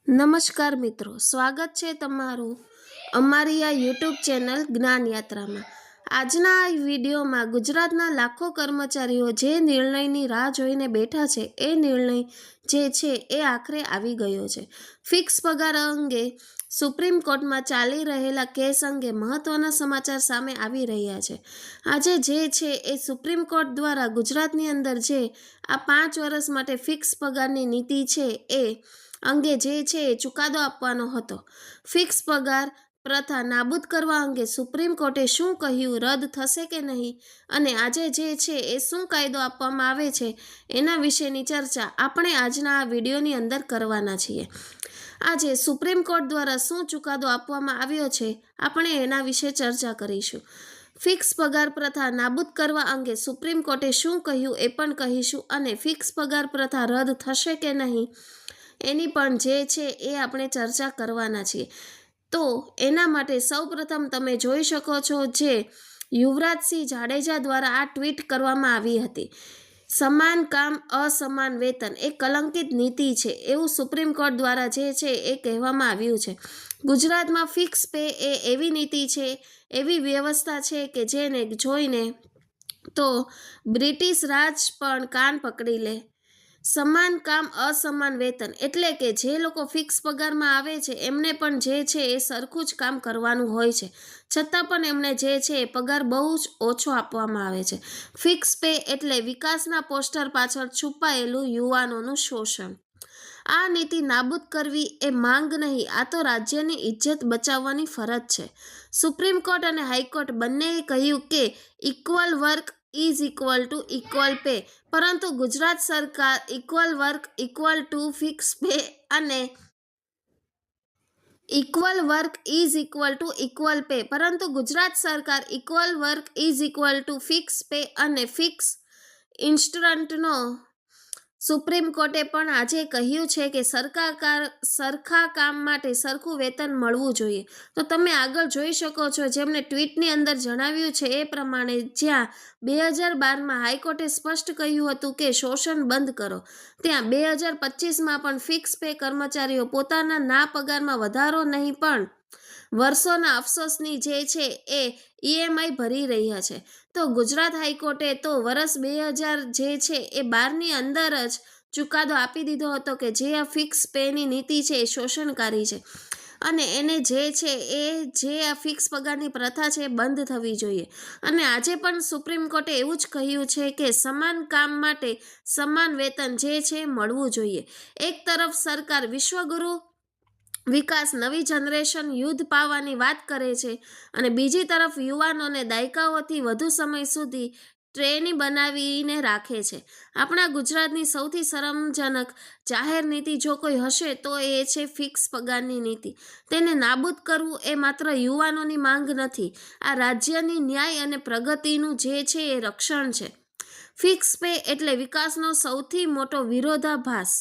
નમસ્કાર મિત્રો, સ્વાગત છે તમારું અમારી આ યુટ્યુબ ચેનલ જ્ઞાન યાત્રામાં। આજના આ વિડીયોમાં ગુજરાતના લાખો કર્મચારીઓ જે નિર્ણયની રાહ જોઈને બેઠા છે એ નિર્ણય જે છે એ આખરે આવી ગયો છે। ફિક્સ પગાર અંગે સુપ્રીમ કોર્ટમાં ચાલી રહેલા કેસ અંગે મહત્વના સમાચાર સામે આવી રહ્યા છે। આજે જે છે એ સુપ્રીમ કોર્ટ દ્વારા ગુજરાતની અંદર જે આ 5 વર્ષ માટે ફિક્સ પગારની નીતિ છે એ અંગે જે છે એ ચુકાદો આપવાનો હતો। ફિક્સ પગાર પ્રથા નાબૂદ કરવા અંગે સુપ્રીમ કોર્ટે શું કહ્યું, રદ થશે કે નહીં, અને આજે જે છે એ શું કાયદો આપવામાં આવે છે એના વિશેની ચર્ચા આપણે આજના આ વિડીયોની અંદર કરવાના છીએ। આજે સુપ્રીમ કોર્ટ દ્વારા શું ચુકાદો આપવામાં આવ્યો છે આપણે એના વિશે ચર્ચા કરીશું। ફિક્સ પગાર પ્રથા નાબૂદ કરવા અંગે સુપ્રીમ કોર્ટે શું કહ્યું એ પણ કહીશું, અને ફિક્સ પગાર પ્રથા રદ થશે કે નહીં એની પણ જે છે એ આપણે ચર્ચા કરવાના છીએ। તો એના માટે સૌપ્રથમ તમે જોઈ શકો છો જે યુવરાજસિંહ જાડેજા દ્વારા આ ટ્વીટ કરવામાં આવી હતી। સમાન કામ અસમાન વેતન એ કલંકિત નીતિ છે એવું સુપ્રીમ કોર્ટ દ્વારા જે છે એ કહેવામાં આવ્યું છે। ગુજરાતમાં ફિક્સ પે એ એવી નીતિ છે, એવી વ્યવસ્થા છે કે જેને જોઈને તો બ્રિટિશ રાજ પણ કાન પકડી લે। સમાન કામ અસમાન વેતન એટલે કે જે લોકો ફિક્સ પગારમાં આવે છે એમને પણ જે છે એ સરખું જ કામ કરવાનું હોય છે, છતાં પણ એમને જે છે એ પગાર બહુ જ ઓછો આપવામાં આવે છે। ફિક્સ પે એટલે વિકાસના પોસ્ટર પાછળ છુપાયેલું યુવાનોનું શોષણ। આ નીતિ નાબૂદ કરવી એ માંગ નહીં, આ તો રાજ્યની ઇજ્જત બચાવવાની ફરજ છે। સુપ્રીમ કોર્ટ અને હાઈકોર્ટ બંનેએ કહ્યું કે equal work is equal to equal pay, પરંતુ ગુજરાત સરકાર equal work equal to fix pay અને equal work is equal to equal pay, પરંતુ ગુજરાત સરકાર equal work is equal to fix pay અને ફિક્સ ઇન્સ્ટન્ટનો સુપ્રીમ કોર્ટે પણ આજે કહ્યું છે કે સરખા કામ માટે સરખું વેતન મળવું જોઈએ। તો તમે આગળ જોઈ શકો છો જેમને ટ્વીટની અંદર જણાવ્યું છે એ પ્રમાણે, જ્યાં 2012માં હાઈકોર્ટે સ્પષ્ટ કહ્યું હતું કે શોષણ બંધ કરો, ત્યાં 2025માં પણ ફિક્સ પે કર્મચારીઓ પોતાના ના પગારમાં વધારો નહીં પણ વર્ષોના અફસોસની જે છે એ EMI ભરી રહ્યા છે। તો ગુજરાત હાઈકોર્ટે તો વર્ષ 2000 જે છે એ 12ની અંદર જ ચુકાદો આપી દીધો હતો કે જે આ ફિક્સ પેની નીતિ છે એ શોષણકારી છે અને એને જે છે એ જે આ ફિક્સ પગારની પ્રથા છે બંધ થવી જોઈએ। અને આજે પણ સુપ્રીમ કોર્ટે એવું જ કહ્યું છે કે સમાન કામ માટે સમાન વેતન જે છે મળવું જોઈએ। એક તરફ સરકાર વિશ્વગુરુ વિકાસ નવી જનરેશન યુદ્ધ પાવાની વાત કરે છે અને બીજી તરફ યુવાનોને દાયકાઓથી વધુ સમય સુધી ટ્રેની બનાવીને રાખે છે। આપણા ગુજરાતની સૌથી શરમજનક જાહેર નીતિ જો કોઈ હશે તો એ છે ફિક્સ પગારની નીતિ। તેને નાબૂદ કરવું એ માત્ર યુવાનોની માંગ નથી, આ રાજ્યની ન્યાય અને પ્રગતિનું જે છે એ રક્ષણ છે। ફિક્સ પે એટલે વિકાસનો સૌથી મોટો વિરોધાભાસ।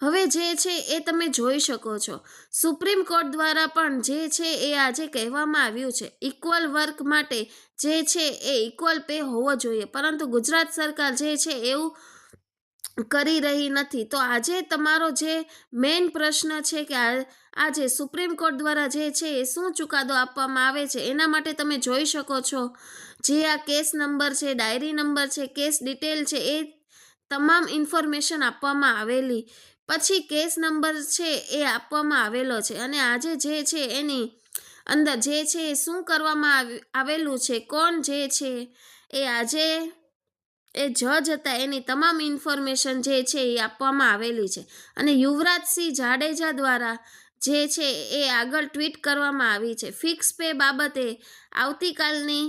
હવે જે છે એ તમે જોઈ શકો છો સુપ્રીમ કોર્ટ દ્વારા પણ જે છે એ આજે કહેવામાં આવ્યું છે ઇક્વલ વર્ક માટે જે છે એ ઇક્વલ પે હોવો જોઈએ, પરંતુ ગુજરાત સરકાર જે છે એવું કરી રહી નથી। તો આજે તમારો જે મેઇન પ્રશ્ન છે કે આજે સુપ્રીમ કોર્ટ દ્વારા જે છે એ શું ચુકાદો આપવામાં આવે છે એના માટે તમે જોઈ શકો છો જે આ કેસ નંબર છે, ડાયરી નંબર છે, કેસ ડિટેલ છે, એ તમામ ઇન્ફોર્મેશન આપવામાં આવેલી પછી કેસ નંબર છે એ આપવામાં આવેલો છે અને આજે જે છે એની અંદર જે છે એ શું કરવામાં આવેલું છે, કોણ જે છે એ આજે એ જજ હતા એની તમામ ઇન્ફોર્મેશન જે છે એ આપવામાં આવેલી છે। અને યુવરાજસિંહ જાડેજા દ્વારા જે છે એ આગળ ટ્વીટ કરવામાં આવી છે। ફિક્સ પે બાબતે આવતીકાલની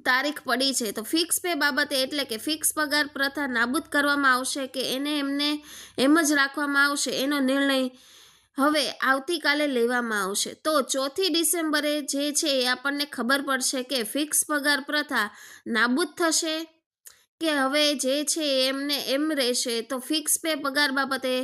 તારીખ પડી છે, તો ફિક્સ પે બાબતે એટલે કે ફિક્સ પગાર પ્રથા નાબૂદ કરવામાં આવશે કે એને એમ જ રાખવામાં આવશે એનો નિર્ણય હવે આવતીકાલે લેવામાં આવશે। તો 4 ડિસેમ્બરે જે છે એ આપણને ખબર પડશે કે ફિક્સ પગાર પ્રથા નાબૂદ થશે કે હવે જે છે એમને એમ રહેશે। તો ફિક્સ પે પગાર બાબતે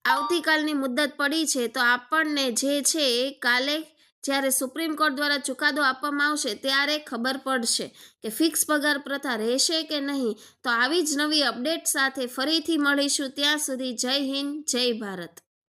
આવતીકાલની મુદત પડી છે, તો આપણને જે છે એ કાલે જ્યારે સુપ્રીમ કોર્ટ દ્વારા ચુકાદો આપવામાં આવશે ત્યારે ખબર પડશે કે ફિક્સ પગાર પ્રથા રહેશે કે નહીં। તો આવી જ નવી અપડેટ સાથે ફરીથી મળીશું, ત્યાં સુધી જય હિન્દ, જય ભારત।